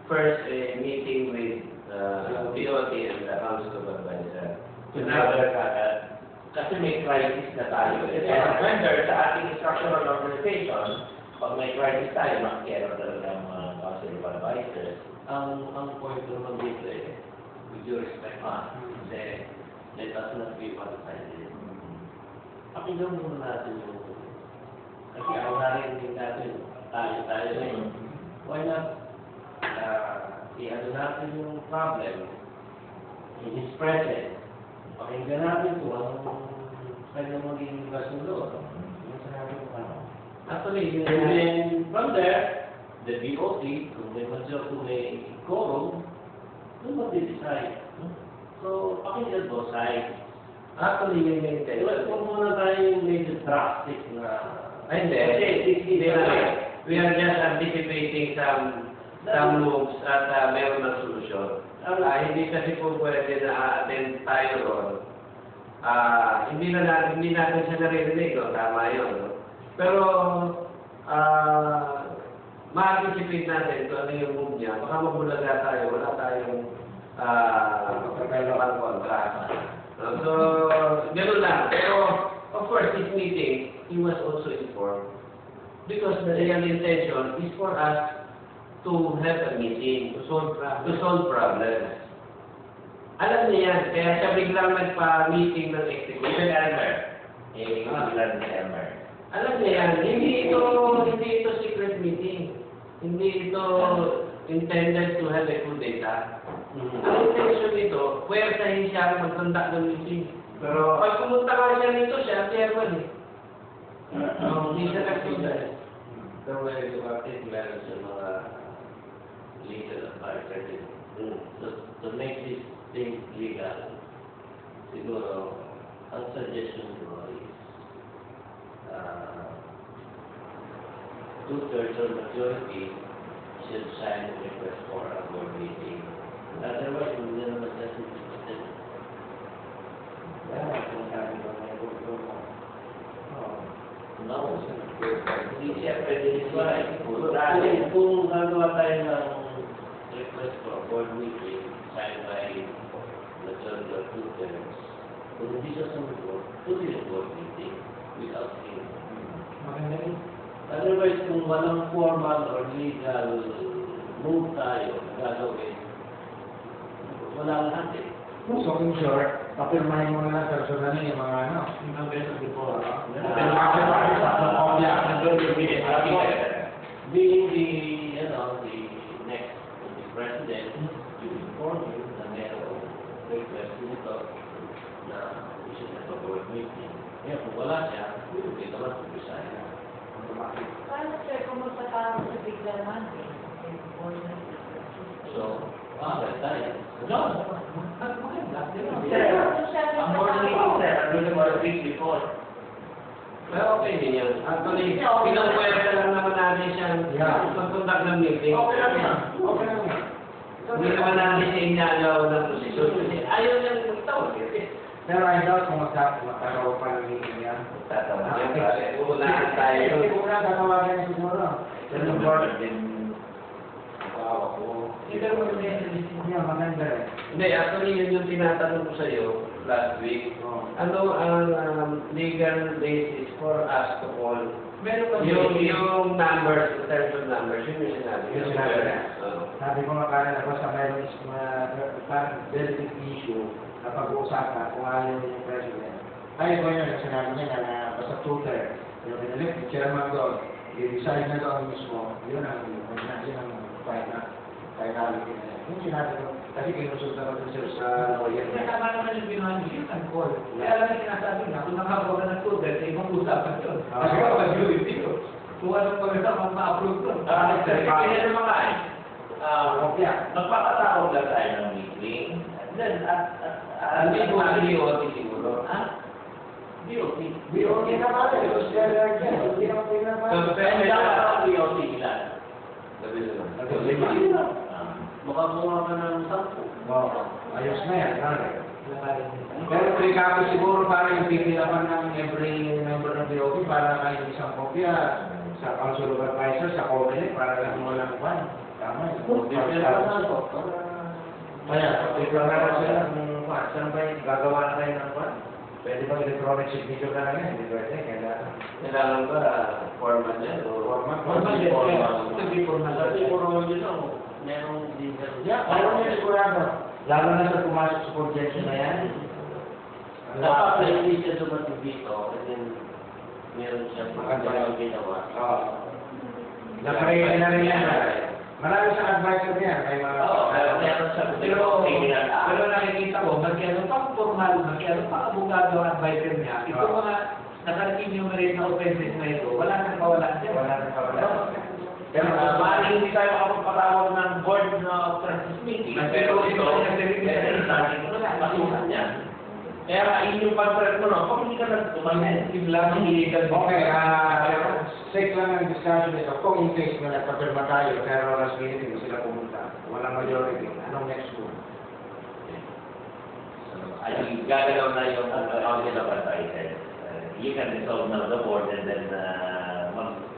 first meeting with BOT and the Council of Advisors. Kasi may crisis na tayo. Remember, sa ating structural organization, pag may crisis tayo, makikialam talaga ang mga Council of Advisors. Ang point naman dito with due respect, kasi let us not be one-sided. Pakinggan muna natin yung, kasi ako narinig natin, tayo why not, i-ano natin yung problem in his presence. Pakinggan natin kung anong kanya maging kasunod. Actually, and then from there, the BOT, kung may quorum, doon mag-decide. So, pakinggan both sides. Actually, yun yung intention. Kung muna tayo yung medyo drastic na... Ay, hindi. We are just anticipating some moves at meron ng solusyon. Hindi kasi po pwede na attend tayo ron. Hindi natin siya naririnig, no? Tama yun. No? Pero, ma-anticipate natin kung ano yung move niya. Baka mabulaga tayo, wala tayong kontra. So, gano'n lang. Pero, of course, this meeting, he was also informed. Because the real intention is for us to have a meeting, to solve problems. Alam niya yan, kaya siya biglang nagpa-meeting ng executive Elmer. Alam niya yan, hindi ito secret meeting. Hindi ito intended to have a coup d'etat. Ang intention nito, puwersahin siya mag-conduct ng meeting. Pero pag pumunta ka siya nito, siya ang chairman eh. Hindi siya nag-conduct. Pero may bakit meron sa mga legal advisors to make this thing legal, siguro, ang suggestion ko is 2/3 or majority should sign the request for a board meeting. Otherwise, hindi naman siya suggested. Kung sabi ko may board mo. No, hindi siya pwede decide. Kung gagawa tayo ng request for a board meeting signed by the majority of 2/3, kung hindi siya sumunod, tuloy yung board meeting without him. Otherwise, kung walang formal or legal move tayo na gagawin, wala lahat eh. So, in short, papirmahin mo na lang personally yung mga ano. Yung mga beses before, being the next president, you inform him na meron request nito na we should have a board meeting. Kaya kung wala siya, hindi naman mag-resign. Paano siya kung magpatawag sa bigla man? So, tayo. No. Pero okay din yan. Actually, pinagpuwersa lang naman natin siyang pag-conduct ng meeting. Okay lang yan. Okay lang yan. Hindi naman natin siya inyagaw ng posisyon. Kasi ayaw niyang magtawag. Pero I doubt kung magkakaroon pa ng meeting yan. Tatawag yan. Uunahan tayo. Hindi ko na tatawagan niya siguro. Ganun board. Yeah, maganda eh. Hindi, actually yun yung tinatanong ko sa'yo last week. Ano ang legal basis for us to call yung numbers, in terms of numbers, yun yung sinabi. Yung sinabi na. Sabi ko nga parang ako sa mayroon parang delicate issue na pag-uusapan kung ayaw yung president. Ayaw ko yun, sinabi niya na basta tutor. Yung pinalip, yung chairman doon, i-decide na doon mismo, yun ang finality na yan. Yung sinabi ko, kasi kinusulta ko dun sa lawyer niya. Tama naman yung ginawa niyo, yung call. Kaya alam niyo sinasabi na, kung nakabawa ka ng tutor, sa ibang usapan yun. Kasi ka mag-jury dito. Kung anong pagkita, mag-ma-approve doon. Kaya naman ka eh. Magpapatawag lang tayo ng meeting. Then, Hindi mo ang BOT siguro. BOT. BOT na ba? Because they're again, hindi naman pinapalala. Pero dapat ang BOT ilan? Sabi nila. Mukhang buha ka ng 10. Ayos na yan. Pero trikado siguro para yung pipilapan ng every member ng BOP para kayo isang kopya sa Council of Advisors, sa Comelec, para lang walang kwan. Tama tama. Bibigyan ko na ako. Kaya, pag-ipon na lang sila kung saan ba yung gagawa na kayo ng kwan? Pwede ba electronic signature na lang yan? Hindi pwede, kailangan. Kailangan ba format yan? Format din. format. Sabi ko na Sabi ko naman yun ako, merong legal. Yeah, ayaw niya sigurado. Lalo na sa pumasok sa projection na yan. Dapat na hindi siya dumating dito, and then meron siya mga ginawa. Oo. Nakaredy na rin yan. Marami sa advisor yan. May mga... Oo, meron siya. Pero nakikita ko, magkano pang formal, magkano pang abogado ang advisor niya, ito mga naka-enumerate na offenses na ito, wala nang mawala siya. Wala na kawala. Pero maaaring hindi tayo makapagpatawag ng board na practice meeting. Pero ito, masuhan niya. Kaya inyong contract mo, no? Kung hindi ka nagtumanin, Lamang illegal. Okay, sake lang ang discussion nito. Kung in case na nagpapirma tayo, pero last minute hindi sila pumunta. Walang majority. Anong next move? ay gagalaw na yung council of advisors. You can resolve now the board and then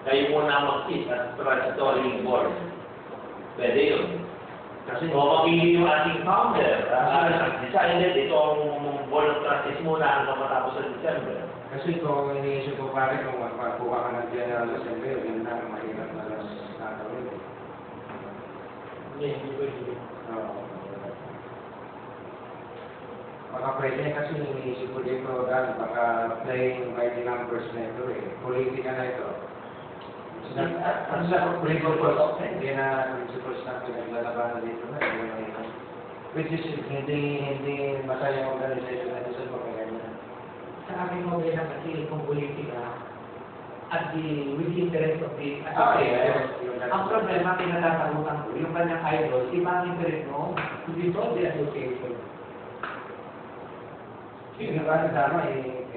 kayo muna mag-sit as transitory board. Pwede yun. Kasi, O mapili yung ating founder. Decided itong board of trustees muna hanggang matapos sa December. kasi kung iniisip ko pare kung magpakuha ka ng General Assembly, yun na, mahirap na lang nakawin. Hindi pwede. Oo. Baka pwede kasi iniisip ko dito dahil baka playing by the numbers na ito eh. Politika na ito. Ang sa principles, hindi na principles na pinaglalabanan dito na. Which is hindi masayang organization na ito sa mga ganyan. Sa aking modela kasi kung politika at with the interest of the Yes. ang problema pinatatalunan ko, yung kanyang idol, iba ang interest mo, hindi to the association. Yung ba tama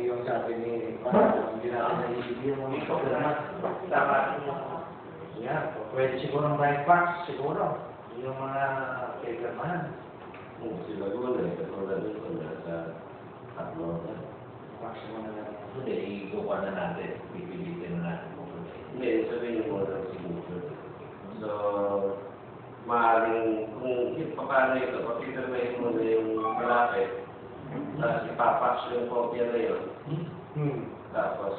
yung sabi ni hindi natin naisip yung mga problema. Tama. Yeah, pwede siguro ng right facts, siguro. Yung mga kailangan. Si Laguna, katulad nito nasa tatlo. Facts mo na lang. Hindi, ikukuha na natin. Pipilitin na natin. Hindi, sabihin mo ng signature. So, maaaring kung paano ito, papipirmahin mo na yung malapit, tapos ipapax yung kopya na yun, tapos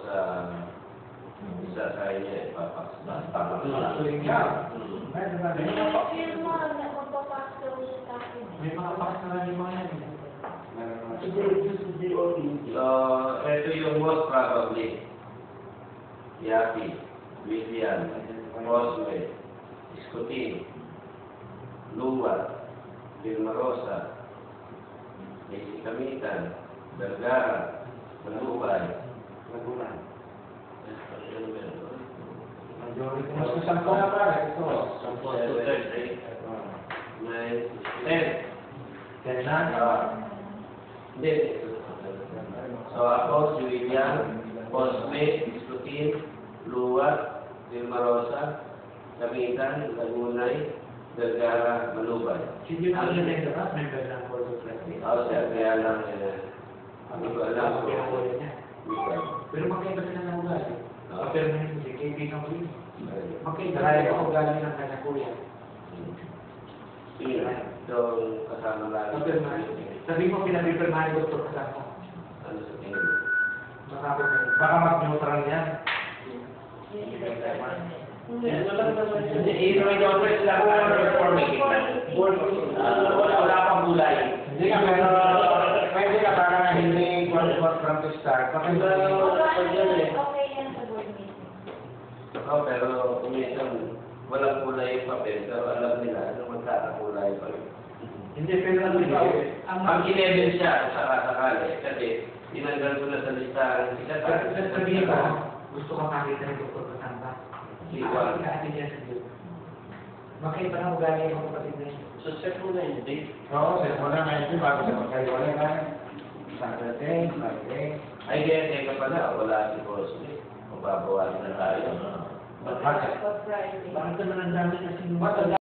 isa sa inyo ipapax na tama. Yeah. Yung mga magpapass daw siya sa akin. May mga pakas na lang yung mga yan. So, ito yung most probably. Yapi, William, Rosme, Iscotin, Lua, Vilmarosa, Daisy Camitan, Vergara, Manubay. Laguna. Majority. Mas sampo na pare. Ito. Sampo. 9, 10. Kaya na. Hindi. So ako, si William, Cosme, Iscotin, Lua, Vilmarosa, Camitan, Lagunay, Vergara, Manubay. Hindi na alam na ito, member ng Board of Trustees. Ako siya, kaya lang, hindi ko alam Ang kung pinakuli niya. Pero magkaiba sila ng ugali. Pero na hindi, kaibigan ko yun. Magkaiba sila ng ugali ng kanyang kuya. Sino? Yung kasama lagi. Sabi mo, pinapipirmahan ko ito kasama. Ano sa tingin mo? Baka ko na yun. Baka mag-neutral yan. I-reorder lang for making wala pang gulay. Hindi ka pero pwede ka para hindi from the start. Okay yan sa board meeting. Oo, pero minsan walang kulay yung papel, pero alam nila na magkakakulay pa rin. Hindi, pero ano ikaw, Ang ginevel siya sa kasakali, kasi tinanggal ko na sa listahan si Katar. sabihin ko, gusto ko makita ng Dr. Kasamba. Iwan. Kasi niya sa Diyos. Magkaiba na ugali ng kapatid na yun. So check mo na yung date. Oo, sa muna na ito bago sa magkaiwalay na. Saturday, Friday. Ay, kaya pala, wala si Cosme. Mababawalan na tayo. Bakit? Friday. Bakit naman ang dami na sinuwata?